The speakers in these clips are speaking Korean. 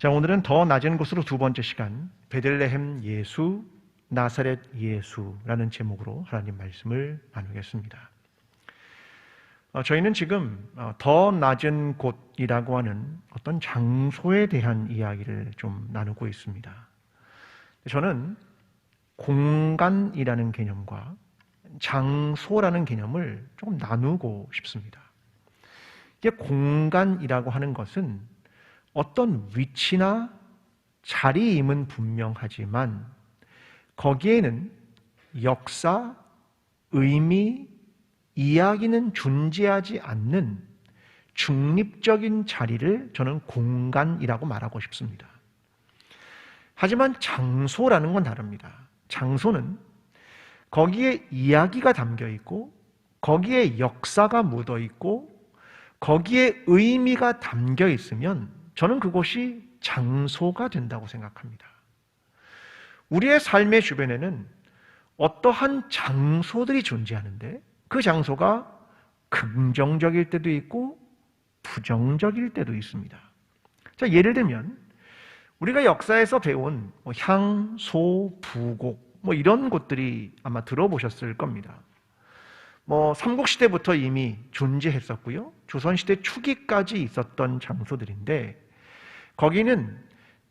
자, 오늘은 더 낮은 곳으로 두 번째 시간, 베들레헴 예수, 나사렛 예수라는 제목으로 하나님 말씀을 나누겠습니다. 저희는 지금 더 낮은 곳이라고 하는 어떤 장소에 대한 이야기를 좀 나누고 있습니다. 저는 공간이라는 개념과 장소라는 개념을 조금 나누고 싶습니다. 이게 공간이라고 하는 것은 어떤 위치나 자리임은 분명하지만 거기에는 역사, 의미, 이야기는 존재하지 않는 중립적인 자리를 저는 공간이라고 말하고 싶습니다. 하지만 장소라는 건 다릅니다. 장소는 거기에 이야기가 담겨 있고 거기에 역사가 묻어 있고 거기에 의미가 담겨 있으면 저는 그곳이 장소가 된다고 생각합니다. 우리의 삶의 주변에는 어떠한 장소들이 존재하는데 그 장소가 긍정적일 때도 있고 부정적일 때도 있습니다. 자, 예를 들면 우리가 역사에서 배운 향, 소, 부곡 이런 곳들이 아마 들어보셨을 겁니다. 삼국시대부터 이미 존재했었고요. 조선시대 초기까지 있었던 장소들인데 거기는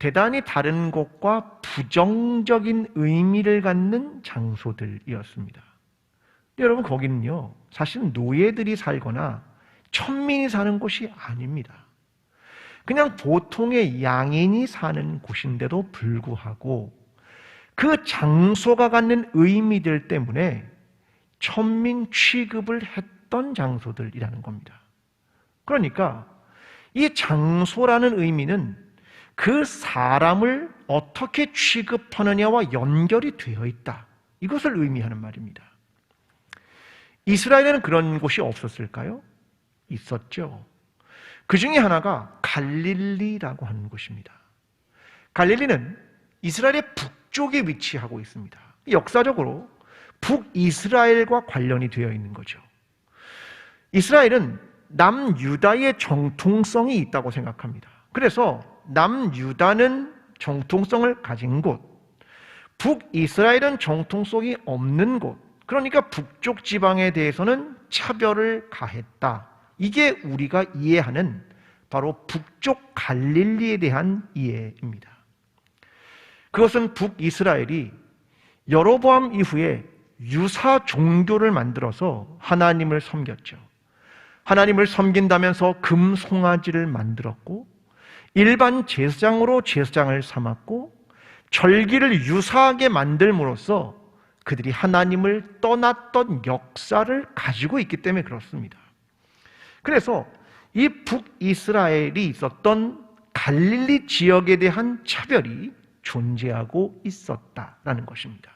대단히 다른 곳과 부정적인 의미를 갖는 장소들이었습니다. 여러분, 거기는요, 사실 노예들이 살거나 천민이 사는 곳이 아닙니다. 그냥 보통의 양인이 사는 곳인데도 불구하고 그 장소가 갖는 의미들 때문에 천민 취급을 했던 장소들이라는 겁니다. 그러니까 이 장소라는 의미는 그 사람을 어떻게 취급하느냐와 연결이 되어 있다. 이것을 의미하는 말입니다. 이스라엘에는 그런 곳이 없었을까요? 있었죠. 그 중에 하나가 갈릴리라고 하는 곳입니다. 갈릴리는 이스라엘의 북쪽에 위치하고 있습니다. 역사적으로 북이스라엘과 관련이 되어 있는 거죠. 이스라엘은 남유다의 정통성이 있다고 생각합니다. 그래서 남유다는 정통성을 가진 곳, 북이스라엘은 정통성이 없는 곳, 그러니까 북쪽 지방에 대해서는 차별을 가했다. 이게 우리가 이해하는 바로 북쪽 갈릴리에 대한 이해입니다. 그것은 북이스라엘이 여로보암 이후에 유사 종교를 만들어서 하나님을 섬겼죠. 하나님을 섬긴다면서 금송아지를 만들었고 일반 제사장으로 제사장을 삼았고 절기를 유사하게 만들므로써 그들이 하나님을 떠났던 역사를 가지고 있기 때문에 그렇습니다. 그래서 이 북이스라엘이 있었던 갈릴리 지역에 대한 차별이 존재하고 있었다라는 것입니다.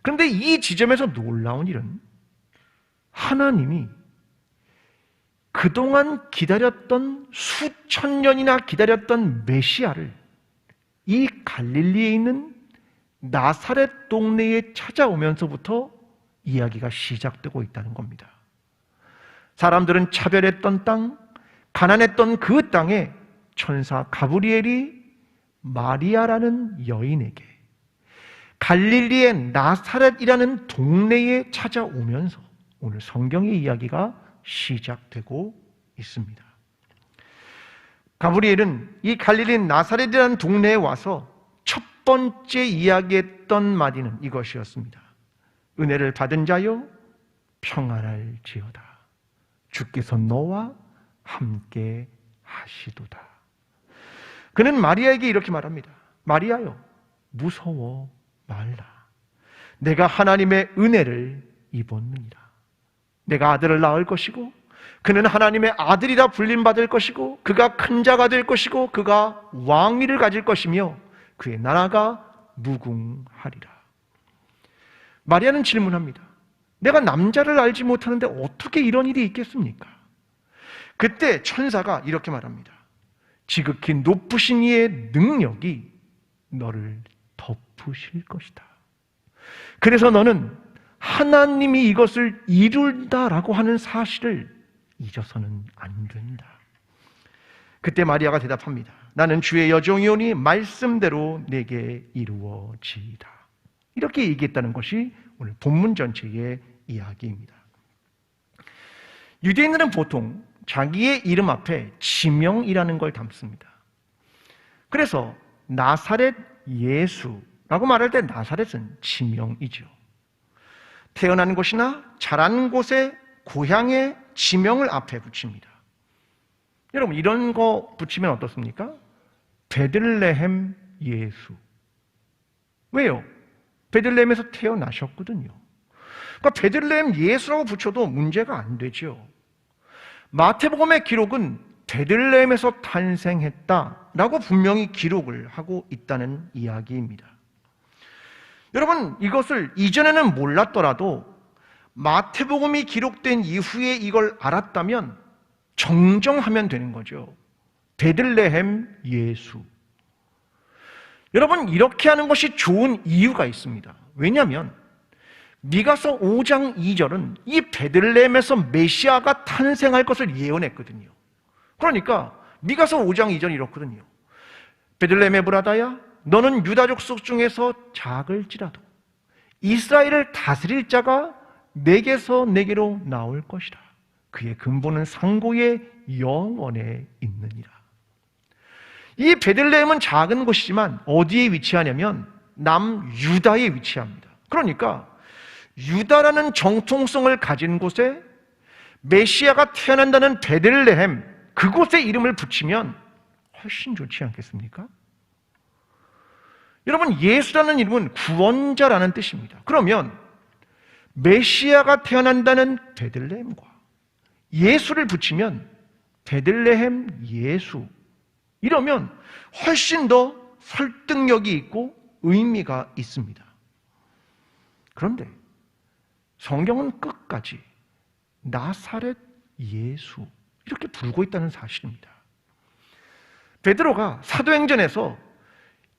그런데 이 지점에서 놀라운 일은 하나님이 그동안 기다렸던 수천 년이나 기다렸던 메시아를 이 갈릴리에 있는 나사렛 동네에 찾아오면서부터 이야기가 시작되고 있다는 겁니다. 사람들은 차별했던 땅, 가난했던 그 땅에 천사 가브리엘이 마리아라는 여인에게 갈릴리의 나사렛이라는 동네에 찾아오면서 오늘 성경의 이야기가 시작되고 있습니다. 가브리엘은 이 갈릴리 나사렛이라는 동네에 와서 첫 번째 이야기했던 말은 이것이었습니다. 은혜를 받은 자여 평안할지어다. 주께서 너와 함께 하시도다. 그는 마리아에게 이렇게 말합니다. 마리아여, 무서워 말라. 내가 하나님의 은혜를 입었느니라. 내가 아들을 낳을 것이고 그는 하나님의 아들이라 불림받을 것이고 그가 큰 자가 될 것이고 그가 왕위를 가질 것이며 그의 나라가 무궁하리라. 마리아는 질문합니다. 내가 남자를 알지 못하는데 어떻게 이런 일이 있겠습니까? 그때 천사가 이렇게 말합니다. 지극히 높으신 이의 능력이 너를 덮으실 것이다. 그래서 너는 하나님이 이것을 이룬다라고 하는 사실을 잊어서는 안 된다. 그때 마리아가 대답합니다. 나는 주의 여종이오니 말씀대로 내게 이루어지이다. 이렇게 얘기했다는 것이 오늘 본문 전체의 이야기입니다. 유대인들은 보통 자기의 이름 앞에 지명이라는 걸 담습니다. 그래서 나사렛 예수라고 말할 때 나사렛은 지명이죠. 태어난 곳이나 자란 곳의 고향의 지명을 앞에 붙입니다. 여러분, 이런 거 붙이면 어떻습니까? 베들레헴 예수. 왜요? 베들레헴에서 태어나셨거든요. 그러니까 베들레헴 예수라고 붙여도 문제가 안 되죠. 마태복음의 기록은 베들레헴에서 탄생했다라고 분명히 기록을 하고 있다는 이야기입니다. 여러분, 이것을 이전에는 몰랐더라도 마태복음이 기록된 이후에 이걸 알았다면 정정하면 되는 거죠. 베들레헴 예수. 여러분, 이렇게 하는 것이 좋은 이유가 있습니다. 왜냐하면 미가서 5장 2절은 이 베들레헴에서 메시아가 탄생할 것을 예언했거든요. 그러니까 미가서 5장 2절이 이렇거든요. 베들레헴 에브라다야, 너는 유다 족속 중에서 작을지라도 이스라엘을 다스릴 자가 내게서 내게로 나올 것이라. 그의 근본은 상고의 영원에 있느니라. 이 베들레헴은 작은 곳이지만 어디에 위치하냐면 남유다에 위치합니다. 그러니까 유다라는 정통성을 가진 곳에 메시아가 태어난다는 베들레헴, 그곳에 이름을 붙이면 훨씬 좋지 않겠습니까? 여러분, 예수라는 이름은 구원자라는 뜻입니다. 그러면 메시아가 태어난다는 베들레헴과 예수를 붙이면 베들레헴 예수, 이러면 훨씬 더 설득력이 있고 의미가 있습니다. 그런데 성경은 끝까지 나사렛 예수 이렇게 부르고 있다는 사실입니다. 베드로가 사도행전에서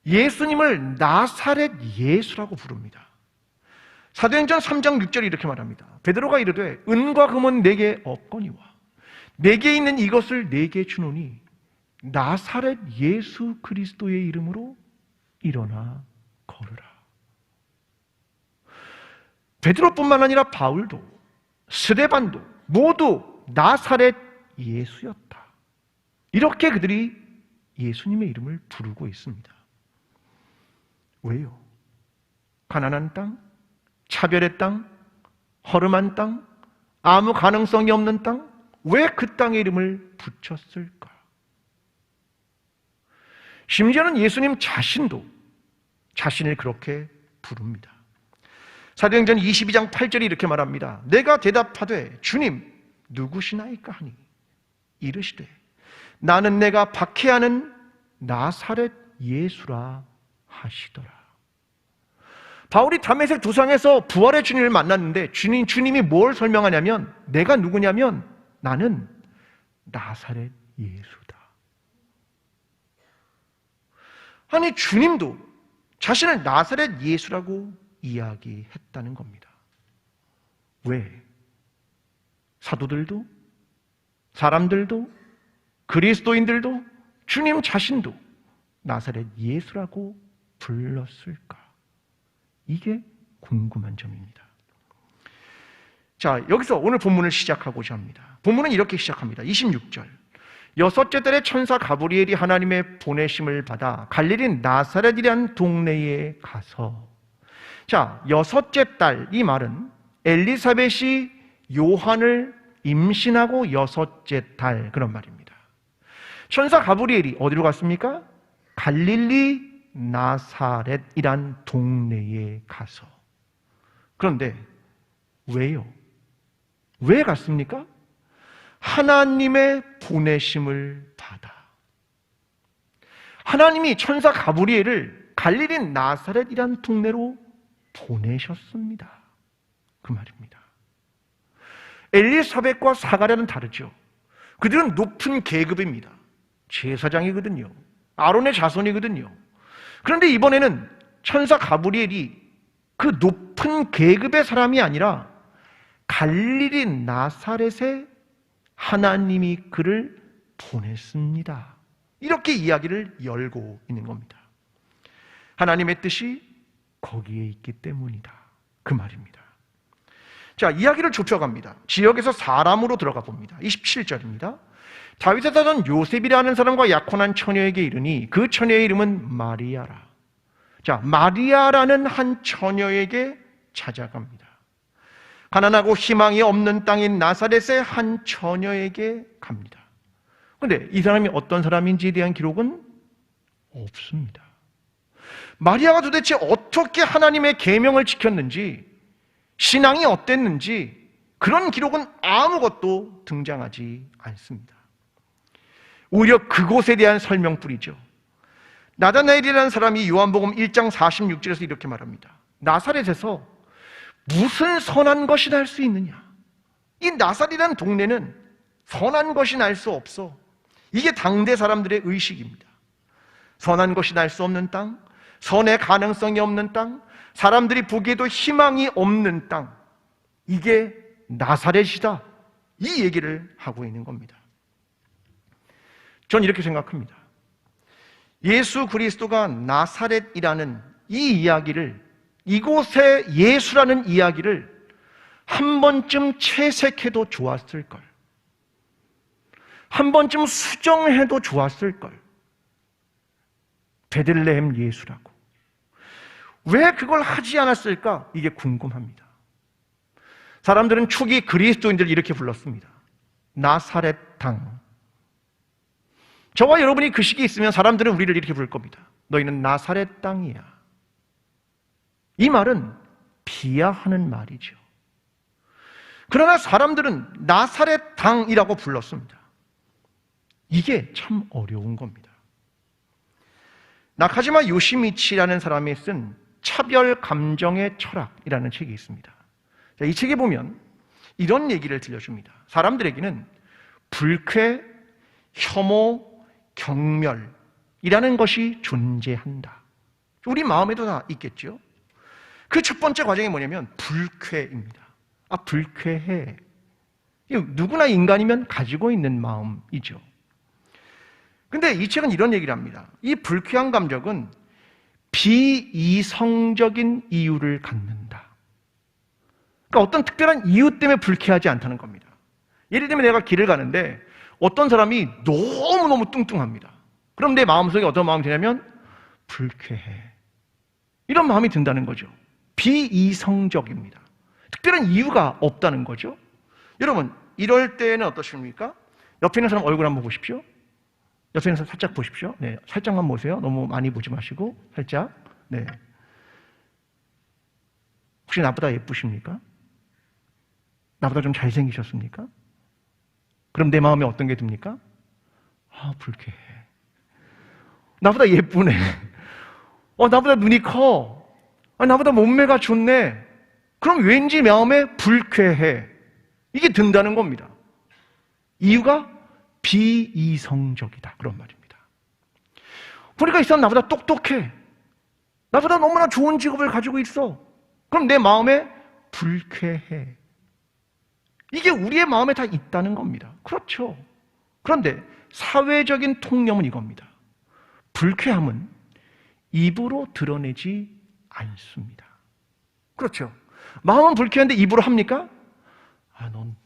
예수님을 나사렛 예수라고 부릅니다. 사도행전 3장 6절이 이렇게 말합니다. 베드로가 이르되 은과 금은 내게 없거니와 내게 있는 이것을 내게 주노니 나사렛 예수 그리스도의 이름으로 일어나 걸으라. 베드로뿐만 아니라 바울도 스데반도 모두 나사렛 예수였다. 이렇게 그들이 예수님의 이름을 부르고 있습니다. 왜요? 가난한 땅, 차별의 땅, 허름한 땅, 아무 가능성이 없는 땅, 왜 그 땅의 이름을 붙였을까? 심지어는 예수님 자신도 자신을 그렇게 부릅니다. 사도행전 22장 8절이 이렇게 말합니다. 내가 대답하되 주님 누구시나이까 하니 이르시되 나는 내가 박해하는 나사렛 예수라 하시더라. 바울이 다메섹 도상에서 부활의 주님을 만났는데 주님이 뭘 설명하냐면 내가 누구냐면 나는 나사렛 예수다. 아니, 주님도 자신을 나사렛 예수라고 이야기했다는 겁니다. 왜? 사도들도, 사람들도, 그리스도인들도, 주님 자신도 나사렛 예수라고 불렀을까? 이게 궁금한 점입니다. 자, 여기서 오늘 본문을 시작하고자 합니다. 본문은 이렇게 시작합니다. 26절. 여섯째 달에 천사 가브리엘이 하나님의 보내심을 받아 갈릴리 나사렛이란 동네에 가서, 자, 여섯째 달, 이 말은 엘리사벳이 요한을 임신하고 여섯째 달, 그런 말입니다. 천사 가브리엘이 어디로 갔습니까? 갈릴리 나사렛이란 동네에 가서. 그런데 왜요? 왜 갔습니까? 하나님의 보내심을 받아. 하나님이 천사 가브리엘을 갈릴리 나사렛이란 동네로 보내셨습니다. 그 말입니다. 엘리사벳과 사가랴는 다르죠. 그들은 높은 계급입니다. 제사장이거든요. 아론의 자손이거든요. 그런데 이번에는 천사 가브리엘이 그 높은 계급의 사람이 아니라 갈릴리 나사렛에 하나님이 그를 보냈습니다. 이렇게 이야기를 열고 있는 겁니다. 하나님의 뜻이 거기에 있기 때문이다. 그 말입니다. 자, 이야기를 좁혀갑니다. 지역에서 사람으로 들어가 봅니다. 27절입니다. 다윗의 사돈 요셉이라는 사람과 약혼한 처녀에게 이르니 그 처녀의 이름은 마리아라. 자, 마리아라는 한 처녀에게 찾아갑니다. 가난하고 희망이 없는 땅인 나사렛의 한 처녀에게 갑니다. 그런데 이 사람이 어떤 사람인지에 대한 기록은 없습니다. 마리아가 도대체 어떻게 하나님의 계명을 지켰는지, 신앙이 어땠는지 그런 기록은 아무것도 등장하지 않습니다. 오히려 그곳에 대한 설명뿐이죠. 나다나엘이라는 사람이 요한복음 1장 46절에서 이렇게 말합니다. 나사렛에서 무슨 선한 것이 날 수 있느냐? 이 나사렛이라는 동네는 선한 것이 날 수 없어. 이게 당대 사람들의 의식입니다. 선한 것이 날 수 없는 땅, 선의 가능성이 없는 땅, 사람들이 보기에도 희망이 없는 땅, 이게 나사렛이다. 이 얘기를 하고 있는 겁니다. 전 이렇게 생각합니다. 예수 그리스도가 나사렛이라는 이 이야기를, 이곳에 예수라는 이야기를 한 번쯤 채색해도 좋았을 걸. 한 번쯤 수정해도 좋았을 걸. 베들레헴 예수라고. 왜 그걸 하지 않았을까? 이게 궁금합니다. 사람들은 초기 그리스도인들을 이렇게 불렀습니다. 나사렛 당. 저와 여러분이 그 시기에 있으면 사람들은 우리를 이렇게 부를 겁니다. 너희는 나사렛 땅이야. 이 말은 비하하는 말이죠. 그러나 사람들은 나사렛 당이라고 불렀습니다. 이게 참 어려운 겁니다. 나카지마 요시미치라는 사람이 쓴 차별 감정의 철학이라는 책이 있습니다. 이 책에 보면 이런 얘기를 들려줍니다. 사람들에게는 불쾌, 혐오, 경멸이라는 것이 존재한다. 우리 마음에도 다 있겠죠. 그 첫 번째 과정이 뭐냐면 불쾌입니다. 아, 불쾌해. 누구나 인간이면 가지고 있는 마음이죠. 근데 이 책은 이런 얘기를 합니다. 이 불쾌한 감정은 비이성적인 이유를 갖는다. 그러니까 어떤 특별한 이유 때문에 불쾌하지 않다는 겁니다. 예를 들면 내가 길을 가는데 어떤 사람이 너무너무 뚱뚱합니다. 그럼 내 마음속에 어떤 마음이 드냐면 불쾌해. 이런 마음이 든다는 거죠. 비이성적입니다. 특별한 이유가 없다는 거죠. 여러분, 이럴 때는 어떠십니까? 옆에 있는 사람 얼굴 한번 보십시오. 옆에 있는 사람 살짝 보십시오. 네, 살짝만 보세요. 너무 많이 보지 마시고 살짝. 네. 혹시 나보다 예쁘십니까? 나보다 좀 잘생기셨습니까? 그럼 내 마음에 어떤 게 듭니까? 아, 불쾌해. 나보다 예쁘네. 나보다 눈이 커. 나보다 몸매가 좋네. 그럼 왠지 마음에 불쾌해. 이게 든다는 겁니다. 이유가 비이성적이다. 그런 말입니다. 보니까 이 사람 나보다 똑똑해. 나보다 너무나 좋은 직업을 가지고 있어. 그럼 내 마음에 불쾌해. 이게 우리의 마음에 다 있다는 겁니다. 그렇죠. 그런데 사회적인 통념은 이겁니다. 불쾌함은 입으로 드러내지 않습니다. 그렇죠. 마음은 불쾌한데 입으로 합니까? 넌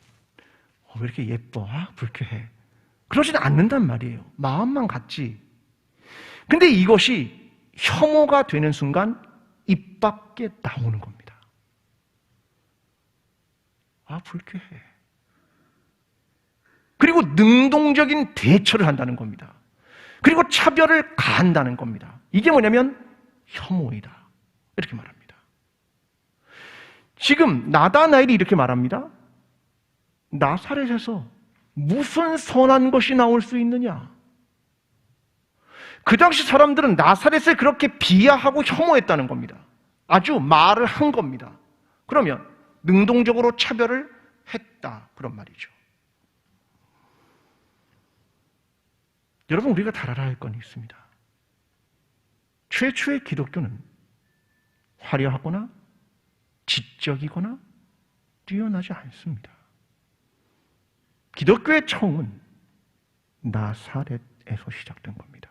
왜 이렇게 예뻐? 불쾌해. 그러지는 않는단 말이에요. 마음만 같지. 근데 이것이 혐오가 되는 순간 입 밖에 나오는 겁니다. 불쾌해. 그리고 능동적인 대처를 한다는 겁니다. 그리고 차별을 가한다는 겁니다. 이게 뭐냐면 혐오이다. 이렇게 말합니다. 지금 나다나엘이 이렇게 말합니다. 나사렛에서 무슨 선한 것이 나올 수 있느냐? 그 당시 사람들은 나사렛을 그렇게 비하하고 혐오했다는 겁니다. 아주 말을 한 겁니다. 그러면 능동적으로 차별을 했다. 그런 말이죠. 여러분, 우리가 잘 알아야 할 건 있습니다. 최초의 기독교는 화려하거나 지적이거나 뛰어나지 않습니다. 기독교의 처음은 나사렛에서 시작된 겁니다.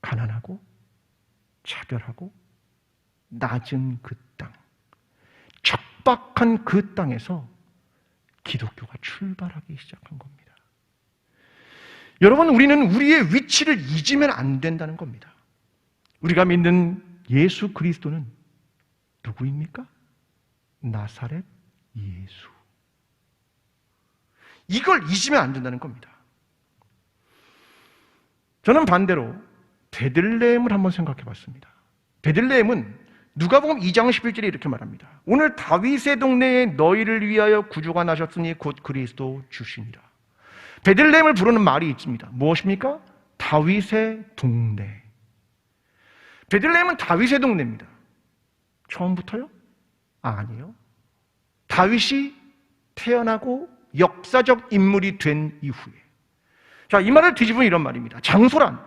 가난하고 차별하고 낮은 그 땅, 척박한 그 땅에서 기독교가 출발하기 시작한 겁니다. 여러분, 우리는 우리의 위치를 잊으면 안 된다는 겁니다. 우리가 믿는 예수 그리스도는 누구입니까? 나사렛 예수. 이걸 잊으면 안 된다는 겁니다. 저는 반대로 베들레헴을 한번 생각해 봤습니다. 베들레헴은 누가복음 2장 11절에 이렇게 말합니다. 오늘 다윗의 동네에 너희를 위하여 구주가 나셨으니 곧 그리스도 주시니라. 베들레헴을 부르는 말이 있습니다. 무엇입니까? 다윗의 동네. 베들레헴은 다윗의 동네입니다. 처음부터요? 아니요. 다윗이 태어나고 역사적 인물이 된 이후에. 자, 이 말을 뒤집으면 이런 말입니다. 장소란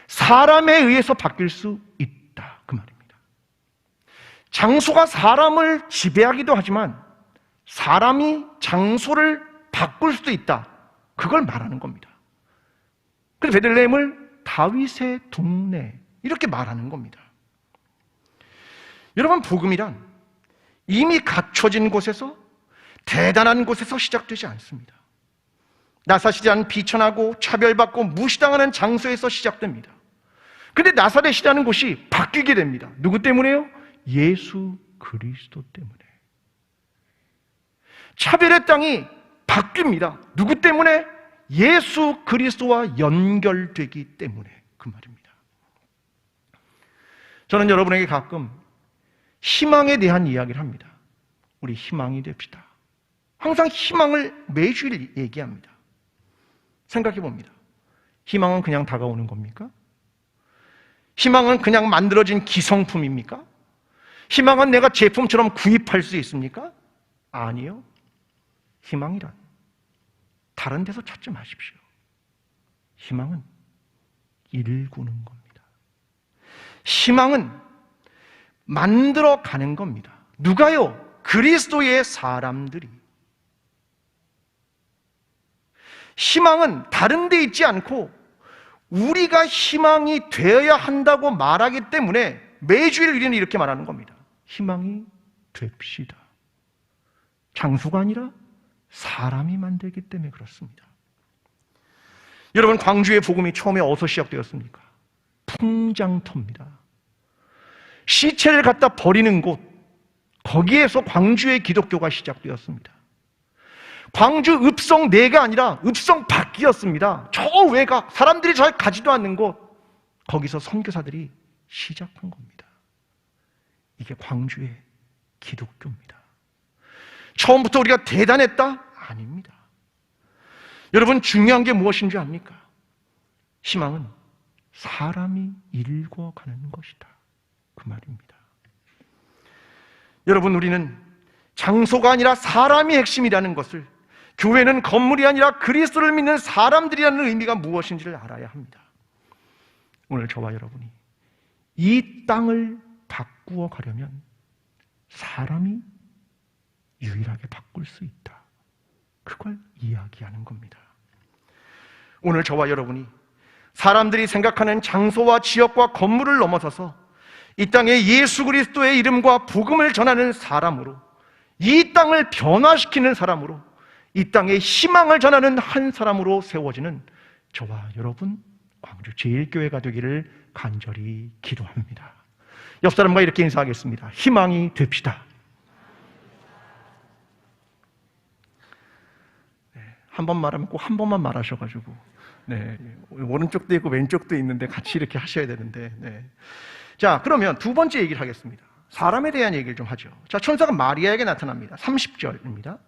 사람에 의해서 바뀔 수 있다. 그 말입니다. 장소가 사람을 지배하기도 하지만 사람이 장소를 바꿀 수도 있다. 그걸 말하는 겁니다. 그래서 베들레헴을 다윗의 동네 이렇게 말하는 겁니다. 여러분, 복음이란 이미 갖춰진 곳에서 대단한 곳에서 시작되지 않습니다. 나사렛이란 비천하고 차별받고 무시당하는 장소에서 시작됩니다. 그런데 나사렛이라는 곳이 바뀌게 됩니다. 누구 때문에요? 예수 그리스도 때문에. 차별의 땅이 바뀝니다. 누구 때문에? 예수 그리스도와 연결되기 때문에. 그 말입니다. 저는 여러분에게 가끔 희망에 대한 이야기를 합니다. 우리 희망이 됩시다. 항상 희망을 매주일 얘기합니다. 생각해 봅니다. 희망은 그냥 다가오는 겁니까? 희망은 그냥 만들어진 기성품입니까? 희망은 내가 제품처럼 구입할 수 있습니까? 아니요. 희망이란 다른 데서 찾지 마십시오. 희망은 일구는 겁니다. 희망은 만들어가는 겁니다. 누가요? 그리스도의 사람들이. 희망은 다른 데 있지 않고 우리가 희망이 되어야 한다고 말하기 때문에 매주일 우리는 이렇게 말하는 겁니다. 희망이 됩시다. 장소가 아니라 사람이 만들기 때문에 그렇습니다. 여러분, 광주의 복음이 처음에 어디서 시작되었습니까? 풍장터입니다. 시체를 갖다 버리는 곳, 거기에서 광주의 기독교가 시작되었습니다. 광주 읍성 내가 아니라 읍성 밖이었습니다. 저 외곽, 사람들이 잘 가지도 않는 곳, 거기서 선교사들이 시작한 겁니다. 이게 광주의 기독교입니다. 처음부터 우리가 대단했다? 아닙니다. 여러분, 중요한 게 무엇인 줄 압니까? 희망은 사람이 일궈가는 것이다. 그 말입니다. 여러분, 우리는 장소가 아니라 사람이 핵심이라는 것을, 교회는 건물이 아니라 그리스도를 믿는 사람들이라는 의미가 무엇인지를 알아야 합니다. 오늘 저와 여러분이 이 땅을 바꾸어 가려면 사람이 유일하게 바꿀 수 있다. 그걸 이야기하는 겁니다. 오늘 저와 여러분이 사람들이 생각하는 장소와 지역과 건물을 넘어서서 이 땅에 예수 그리스도의 이름과 복음을 전하는 사람으로, 이 땅을 변화시키는 사람으로, 이 땅에 희망을 전하는 한 사람으로 세워지는 저와 여러분 광주 제1교회가 되기를 간절히 기도합니다. 옆 사람과 이렇게 인사하겠습니다. 희망이 됩시다. 한 번 말하면 꼭 한 번만 말하셔가지고, 오른쪽도 있고 왼쪽도 있는데 같이 이렇게 하셔야 되는데, 자, 그러면 두 번째 얘기를 하겠습니다. 사람에 대한 얘기를 좀 하죠. 자, 천사가 마리아에게 나타납니다. 30절입니다.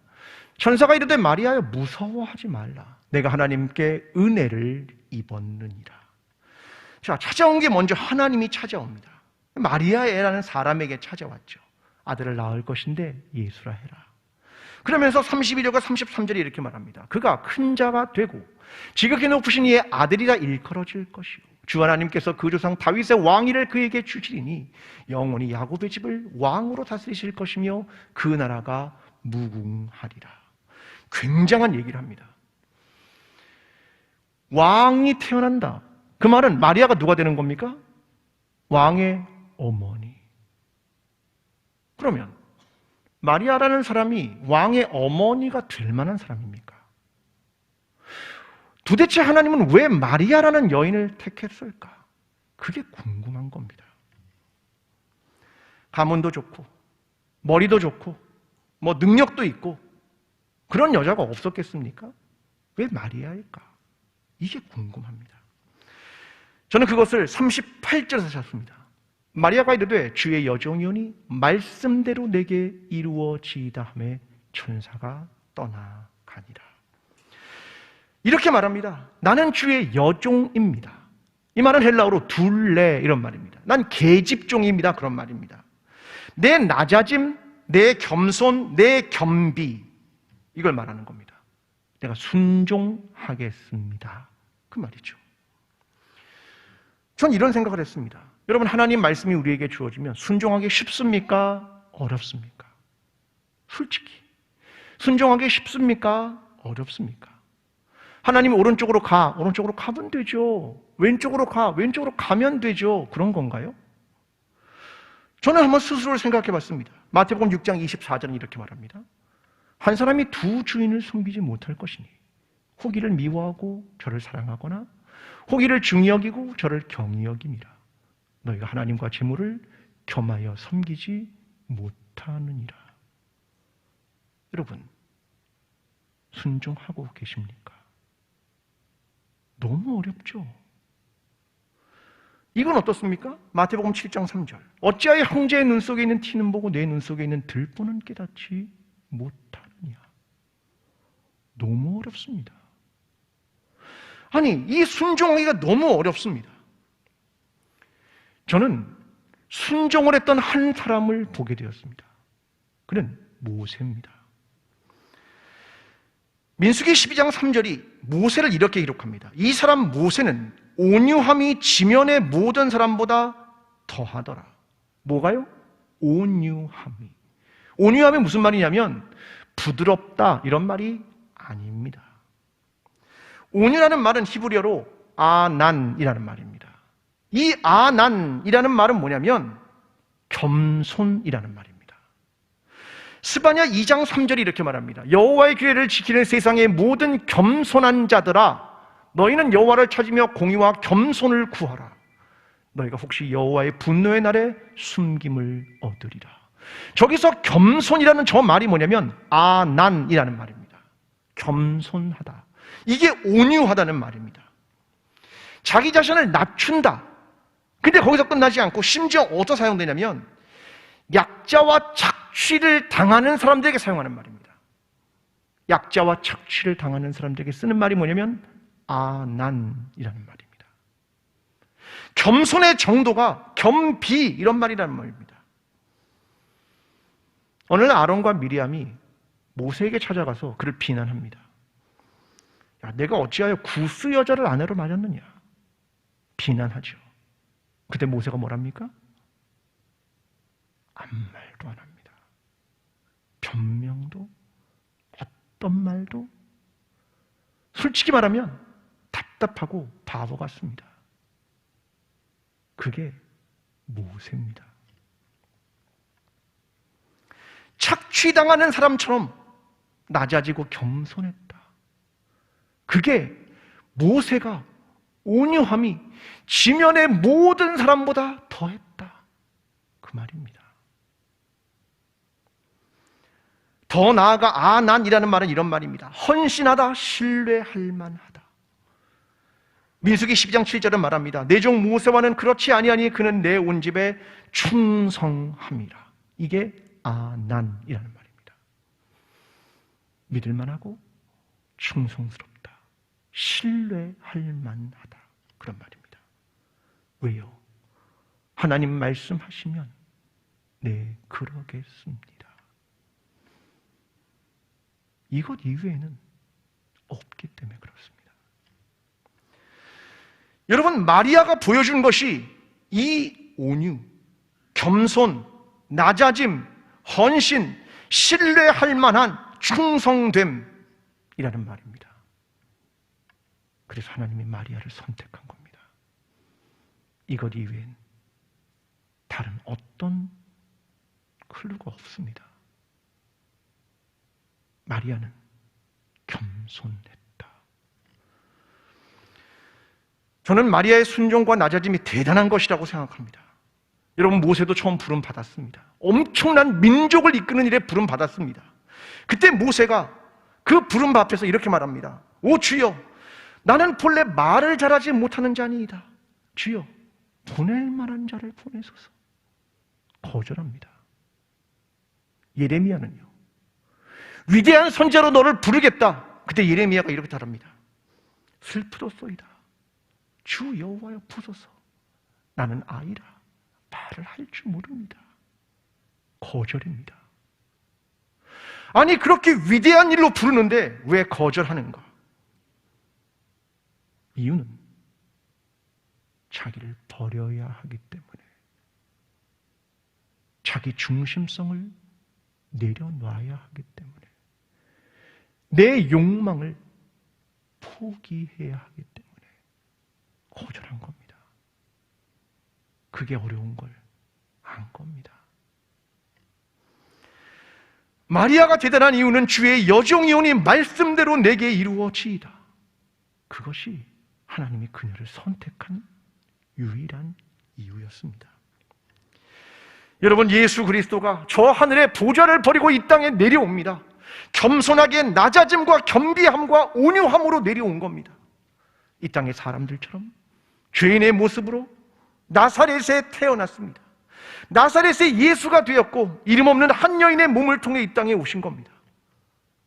천사가 이르되 마리아여 무서워하지 말라. 내가 하나님께 은혜를 입었느니라. 자, 찾아온 게 먼저 하나님이 찾아옵니다. 마리아라는 사람에게 찾아왔죠. 아들을 낳을 것인데 예수라 해라. 그러면서 32절과 33절에 이렇게 말합니다. 그가 큰 자가 되고 지극히 높으신 이의 아들이라 일컬어질 것이요 주 하나님께서 그 조상 다윗의 왕위를 그에게 주시리니 영원히 야곱의 집을 왕으로 다스리실 것이며 그 나라가 무궁하리라. 굉장한 얘기를 합니다. 왕이 태어난다. 그 말은 마리아가 누가 되는 겁니까? 왕의 어머니. 그러면 마리아라는 사람이 왕의 어머니가 될 만한 사람입니까? 도대체 하나님은 왜 마리아라는 여인을 택했을까? 그게 궁금한 겁니다. 가문도 좋고 머리도 좋고 뭐 능력도 있고 그런 여자가 없었겠습니까? 왜 마리아일까? 이게 궁금합니다. 저는 그것을 38절에서 찾습니다. 마리아가 이르되 주의 여종이오니 말씀대로 내게 이루어지이다 하매 천사가 떠나가니라. 이렇게 말합니다. 나는 주의 여종입니다. 이 말은 헬라어로 둘레 이런 말입니다. 난 계집종입니다. 그런 말입니다. 내 낮아짐, 내 겸손, 내 겸비 이걸 말하는 겁니다. 내가 순종하겠습니다. 그 말이죠. 전 이런 생각을 했습니다. 여러분, 하나님 말씀이 우리에게 주어지면 순종하기 쉽습니까? 어렵습니까? 솔직히 순종하기 쉽습니까? 어렵습니까? 하나님이 오른쪽으로 가, 오른쪽으로 가면 되죠. 왼쪽으로 가, 왼쪽으로 가면 되죠. 그런 건가요? 저는 한번 스스로를 생각해 봤습니다. 마태복음 6장 24절은 이렇게 말합니다. 한 사람이 두 주인을 섬기지 못할 것이니 후기를 미워하고 저를 사랑하거나 후기를 중히 여기고 저를 경히 여김이라. 너희가 하나님과 재물을 겸하여 섬기지 못하느니라. 여러분, 순종하고 계십니까? 너무 어렵죠? 이건 어떻습니까? 마태복음 7장 3절. 어찌하여 형제의 눈 속에 있는 티는 보고 내 눈 속에 있는 들보는 깨닫지 못하느냐. 너무 어렵습니다. 아니, 이 순종하기가 너무 어렵습니다. 저는 순종을 했던 한 사람을 보게 되었습니다. 그는 모세입니다. 민수기 12장 3절이 모세를 이렇게 기록합니다. 이 사람 모세는 온유함이 지면의 모든 사람보다 더하더라. 뭐가요? 온유함이. 온유함이 무슨 말이냐면 부드럽다 이런 말이 아닙니다. 온유라는 말은 히브리어로 아난이라는 말입니다. 이 아난이라는 말은 뭐냐면 겸손이라는 말입니다. 스바냐 2장 3절이 이렇게 말합니다. 여호와의 규례를 지키는 세상의 모든 겸손한 자들아, 너희는 여호와를 찾으며 공의와 겸손을 구하라. 너희가 혹시 여호와의 분노의 날에 숨김을 얻으리라. 저기서 겸손이라는 저 말이 뭐냐면 아난이라는 말입니다. 겸손하다. 이게 온유하다는 말입니다. 자기 자신을 낮춘다. 근데 거기서 끝나지 않고 심지어 어디서 사용되냐면 약자와 착취를 당하는 사람들에게 사용하는 말입니다. 약자와 착취를 당하는 사람들에게 쓰는 말이 뭐냐면 아난이라는 말입니다. 겸손의 정도가 겸비 이런 말이라는 말입니다. 어느 날 아론과 미리암이 모세에게 찾아가서 그를 비난합니다. 야, 내가 어찌하여 구스 여자를 아내로 맞았느냐? 비난하죠. 그때 모세가 뭐랍니까? 아무 말도 안 합니다. 변명도 어떤 말도 솔직히 말하면 답답하고 바보 같습니다. 그게 모세입니다. 착취당하는 사람처럼 낮아지고 겸손했다. 그게 모세가 온유함이 지면의 모든 사람보다 더했다. 그 말입니다. 더 나아가 아난이라는 말은 이런 말입니다. 헌신하다, 신뢰할 만하다. 민수기 12장 7절은 말합니다. 내 종 모세와는 그렇지 아니하니 그는 내 온 집에 충성함이라. 이게 아난이라는 말입니다. 믿을 만하고 충성스럽다. 신뢰할 만하다. 그런 말입니다. 왜요? 하나님 말씀하시면 네, 그러겠습니다. 이것 이외에는 없기 때문에 그렇습니다. 여러분, 마리아가 보여준 것이 이 온유, 겸손, 낮아짐, 헌신, 신뢰할 만한 충성됨이라는 말입니다. 그래서 하나님이 마리아를 선택한 겁니다. 이것 이외엔 다른 어떤 클루가 없습니다. 마리아는 겸손했다. 저는 마리아의 순종과 낮아짐이 대단한 것이라고 생각합니다. 여러분, 모세도 처음 부름 받았습니다. 엄청난 민족을 이끄는 일에 부름 받았습니다. 그때 모세가 그 부름 앞에서 이렇게 말합니다. 오 주여, 나는 본래 말을 잘하지 못하는 자니이다. 주여, 보낼 만한 자를 보내소서. 거절합니다. 예레미야는요, 위대한 선자로 너를 부르겠다. 그때 예레미야가 이렇게 답합니다. 슬프도소이다. 주 여호와여 보소서. 나는 아이라 말을 할 줄 모릅니다. 거절입니다. 아니, 그렇게 위대한 일로 부르는데 왜 거절하는가? 이유는 자기를 버려야 하기 때문에, 자기 중심성을 내려놔야 하기 때문에, 내 욕망을 포기해야 하기 때문에 거절한 겁니다. 그게 어려운 걸 안 겁니다. 마리아가 대단한 이유는 주의 여종이오니 말씀대로 내게 이루어지이다. 그것이 하나님이 그녀를 선택한 유일한 이유였습니다. 여러분, 예수 그리스도가 저 하늘의 보좌를 버리고 이 땅에 내려옵니다. 겸손하게 낮아짐과 겸비함과 온유함으로 내려온 겁니다. 이 땅의 사람들처럼 죄인의 모습으로 나사렛에 태어났습니다. 나사렛의 예수가 되었고 이름 없는 한 여인의 몸을 통해 이 땅에 오신 겁니다.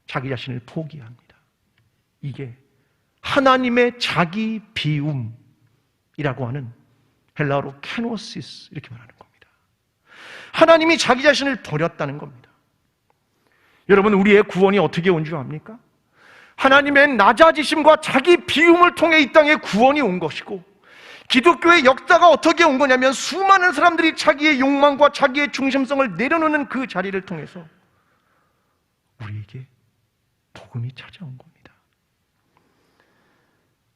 자기 자신을 포기합니다. 이게 하나님의 자기 비움이라고 하는, 헬라어로 케노시스 이렇게 말하는 겁니다. 하나님이 자기 자신을 버렸다는 겁니다. 여러분, 우리의 구원이 어떻게 온 줄 압니까? 하나님의 낮아지심과 자기 비움을 통해 이 땅에 구원이 온 것이고, 기독교의 역사가 어떻게 온 거냐면 수많은 사람들이 자기의 욕망과 자기의 중심성을 내려놓는 그 자리를 통해서 우리에게 복음이 찾아온 겁니다.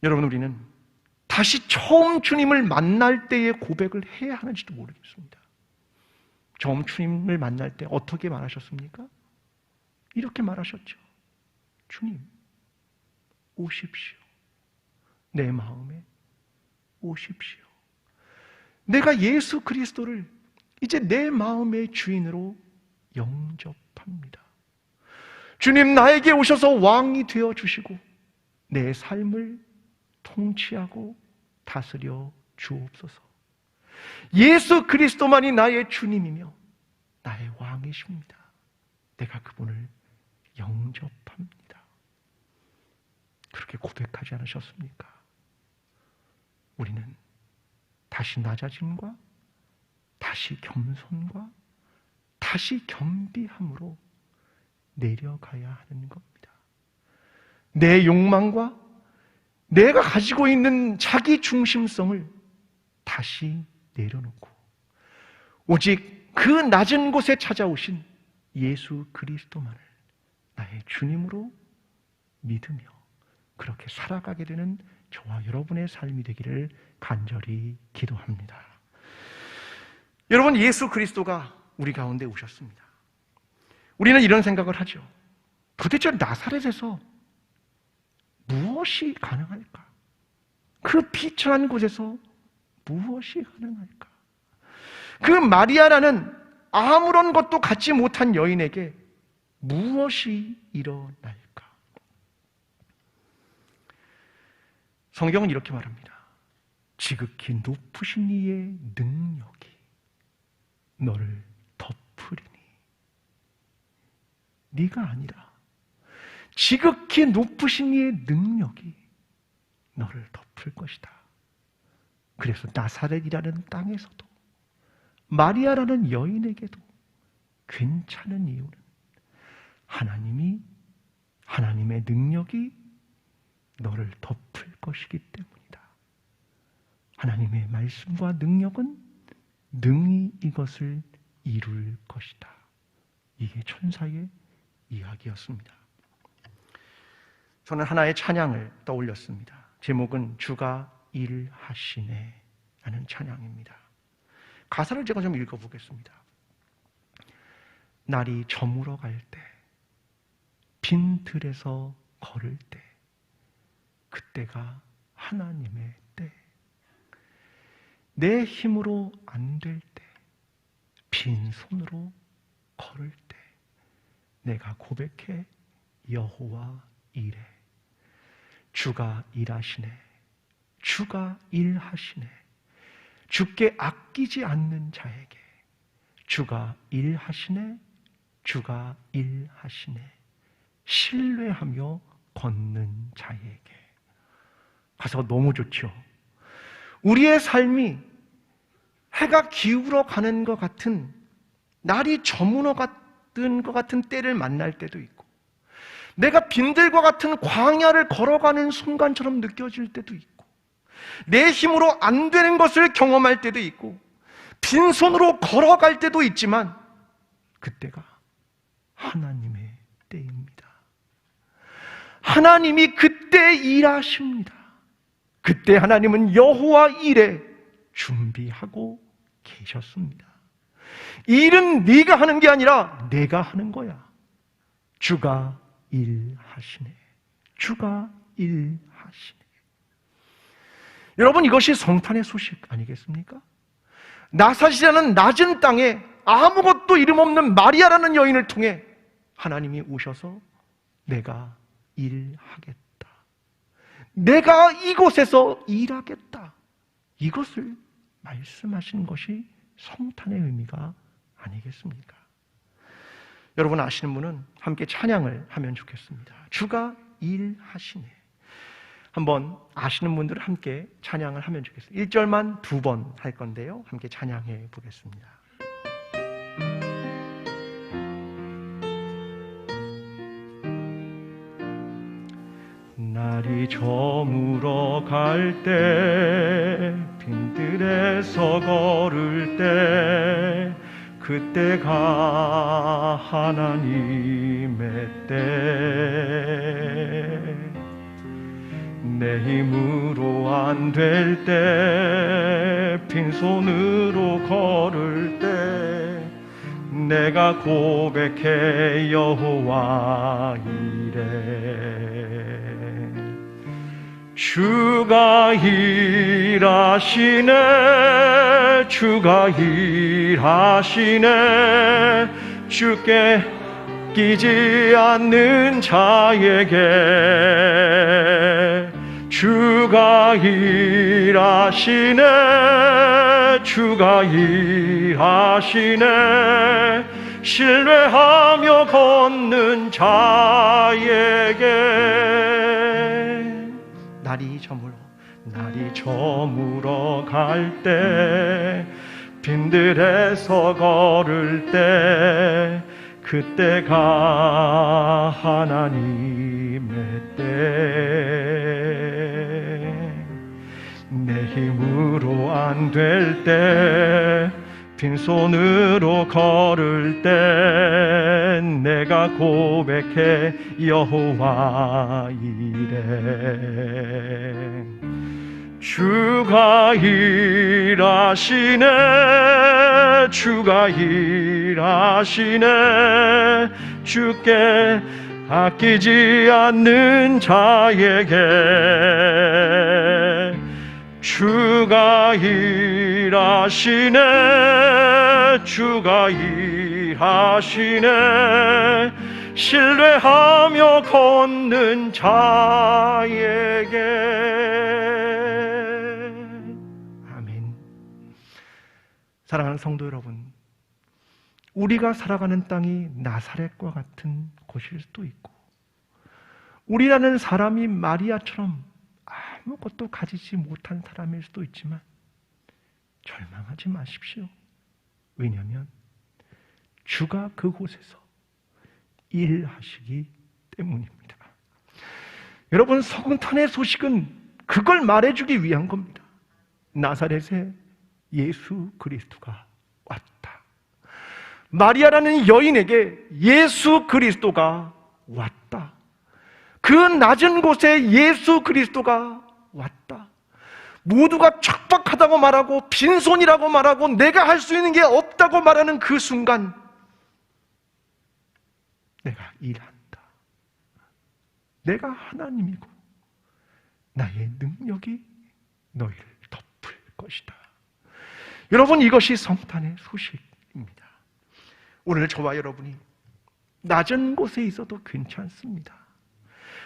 여러분, 우리는 다시 처음 주님을 만날 때의 고백을 해야 하는지도 모르겠습니다. 처음 주님을 만날 때 어떻게 말하셨습니까? 이렇게 말하셨죠. 주님, 오십시오. 내 마음에 오십시오. 내가 예수 그리스도를 이제 내 마음의 주인으로 영접합니다. 주님, 나에게 오셔서 왕이 되어 주시고 내 삶을 통치하고 다스려 주옵소서. 예수 그리스도만이 나의 주님이며 나의 왕이십니다. 내가 그분을 영접합니다. 그렇게 고백하지 않으셨습니까? 우리는 다시 낮아짐과 다시 겸손과 다시 겸비함으로 내려가야 하는 겁니다. 내 욕망과 내가 가지고 있는 자기 중심성을 다시 내려놓고 오직 그 낮은 곳에 찾아오신 예수 그리스도만을 나의 주님으로 믿으며 그렇게 살아가게 되는 저와 여러분의 삶이 되기를 간절히 기도합니다. 여러분, 예수 그리스도가 우리 가운데 오셨습니다. 우리는 이런 생각을 하죠. 도대체 나사렛에서 무엇이 가능할까? 그 비천한 곳에서 무엇이 가능할까? 그 마리아라는 아무런 것도 갖지 못한 여인에게 무엇이 일어날까? 성경은 이렇게 말합니다. 지극히 높으신 이의 능력이 너를 덮으리니. 네가 아니라 지극히 높으신 이의 능력이 너를 덮을 것이다. 그래서 나사렛이라는 땅에서도 마리아라는 여인에게도 괜찮은 이유는 하나님의 능력이 너를 덮을 것이기 때문이다. 하나님의 말씀과 능력은 능히 이것을 이룰 것이다. 이게 천사의 이야기였습니다. 저는 하나의 찬양을 떠올렸습니다. 제목은 주가 일하시네 라는 찬양입니다. 가사를 제가 좀 읽어보겠습니다. 날이 저물어 갈 때, 빈 들에서 걸을 때, 그때가 하나님의 때. 내 힘으로 안 될 때, 빈손으로 걸을 때, 내가 고백해 여호와 이래. 주가 일하시네. 주가 일하시네. 주께 아끼지 않는 자에게 주가 일하시네. 주가 일하시네. 신뢰하며 걷는 자에게. 가사가 너무 좋죠. 우리의 삶이 해가 기울어 가는 것 같은, 날이 저물어 가는 것 같은 때를 만날 때도 있고, 내가 빈들과 같은 광야를 걸어가는 순간처럼 느껴질 때도 있고, 내 힘으로 안 되는 것을 경험할 때도 있고, 빈손으로 걸어갈 때도 있지만, 그때가 하나님의 때입니다. 하나님이 그때 일하십니다. 그때 하나님은 여호와 일에 준비하고 계셨습니다. 일은 네가 하는 게 아니라 내가 하는 거야. 주가 일하시네. 주가 일하시네. 여러분, 이것이 성탄의 소식 아니겠습니까? 나사렛이라는 낮은 땅에 아무것도 이름 없는 마리아라는 여인을 통해 하나님이 오셔서 내가 일하겠다, 내가 이곳에서 일하겠다, 이것을 말씀하신 것이 성탄의 의미가 아니겠습니까? 여러분 아시는 분은 함께 찬양을 하면 좋겠습니다. 주가 일하시네. 한번 아시는 분들은 함께 찬양을 하면 좋겠습니다. 1절만 2번 할 건데요, 함께 찬양해 보겠습니다. 날이 저물어 갈 때, 빈들에서 걸을 때, 그때가 하나님의 때. 내 힘으로 안 될 때, 빈손으로 걸을 때, 내가 고백해 여호와 이래. 주가 일하시네. 주가 일하시네. 주께 끼지 않는 자에게 주가 일하시네. 주가 일하시네. 신뢰하며 걷는 자에게. 날이 저물어 갈 때, 빈들에서 걸을 때, 그때가 하나님의 때. 내 힘으로 안 될 때, 빈손으로 걸을 때, 내가 고백해 여호와 이래. 주가 일하시네. 주가 일하시네. 주께 아끼지 않는 자에게 주가 일하시네. 주가 일하시네. 신뢰하며 걷는 자에게. 아멘. 사랑하는 성도 여러분, 우리가 살아가는 땅이 나사렛과 같은 곳일 수도 있고, 우리라는 사람이 마리아처럼 아무것도 가지지 못한 사람일 수도 있지만 절망하지 마십시오. 왜냐하면 주가 그곳에서 일하시기 때문입니다. 여러분, 성탄의 소식은 그걸 말해주기 위한 겁니다. 나사렛에 예수 그리스도가 왔다. 마리아라는 여인에게 예수 그리스도가 왔다. 그 낮은 곳에 예수 그리스도가 왔다. 모두가 척박하다고 말하고 빈손이라고 말하고 내가 할 수 있는 게 없다고 말하는 그 순간 내가 일한다. 내가 하나님이고 나의 능력이 너희를 덮을 것이다. 여러분, 이것이 성탄의 소식입니다. 오늘 저와 여러분이 낮은 곳에 있어도 괜찮습니다.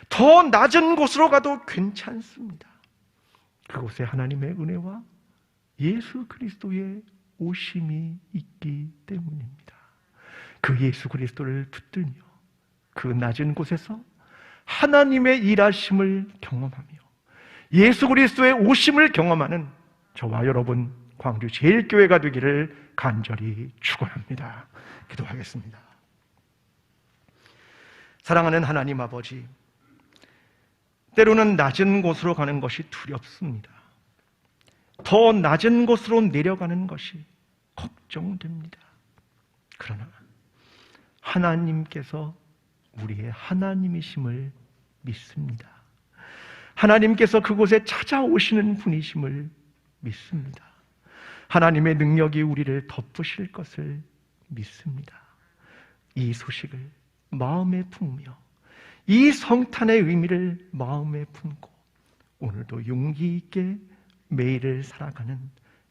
더 낮은 곳으로 가도 괜찮습니다. 그곳에 하나님의 은혜와 예수 그리스도의 오심이 있기 때문입니다. 그 예수 그리스도를 붙들며 그 낮은 곳에서 하나님의 일하심을 경험하며 예수 그리스도의 오심을 경험하는 저와 여러분 광주 제일교회가 되기를 간절히 축원합니다. 기도하겠습니다. 사랑하는 하나님 아버지, 때로는 낮은 곳으로 가는 것이 두렵습니다. 더 낮은 곳으로 내려가는 것이 걱정됩니다. 그러나 하나님께서 우리의 하나님이심을 믿습니다. 하나님께서 그곳에 찾아오시는 분이심을 믿습니다. 하나님의 능력이 우리를 덮으실 것을 믿습니다. 이 소식을 마음에 품으며 이 성탄의 의미를 마음에 품고 오늘도 용기 있게 매일을 살아가는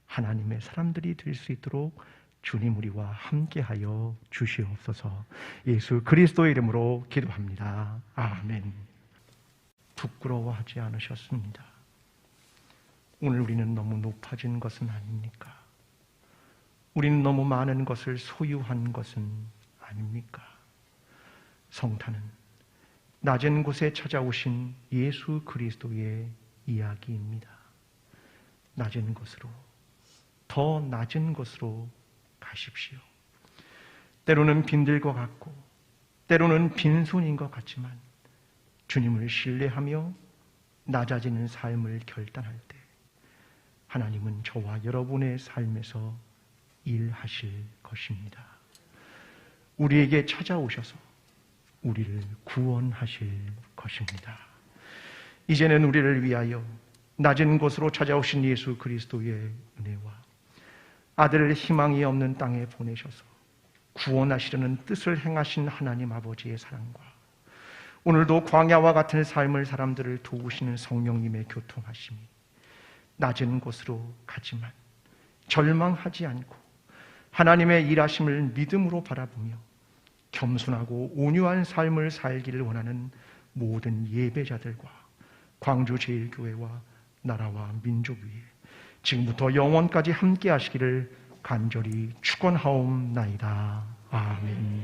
하나님의 사람들이 될 수 있도록 주님 우리와 함께하여 주시옵소서. 예수 그리스도의 이름으로 기도합니다. 아멘. 부끄러워하지 않으셨습니다. 오늘 우리는 너무 높아진 것은 아닙니까? 우리는 너무 많은 것을 소유한 것은 아닙니까? 성탄은 낮은 곳에 찾아오신 예수 그리스도의 이야기입니다. 낮은 곳으로, 더 낮은 곳으로 가십시오. 때로는 빈들 것 같고 때로는 빈손인 것 같지만 주님을 신뢰하며 낮아지는 삶을 결단할 때 하나님은 저와 여러분의 삶에서 일하실 것입니다. 우리에게 찾아오셔서 우리를 구원하실 것입니다. 이제는 우리를 위하여 낮은 곳으로 찾아오신 예수 그리스도의 은혜와 아들을 희망이 없는 땅에 보내셔서 구원하시려는 뜻을 행하신 하나님 아버지의 사랑과 오늘도 광야와 같은 삶을 사람들을 도우시는 성령님의 교통하심이 낮은 곳으로 가지만 절망하지 않고 하나님의 일하심을 믿음으로 바라보며 겸손하고 온유한 삶을 살기를 원하는 모든 예배자들과 광주 제일교회와 나라와 민족 위에 지금부터 영원까지 함께 하시기를 간절히 축원하옵나이다. 아멘.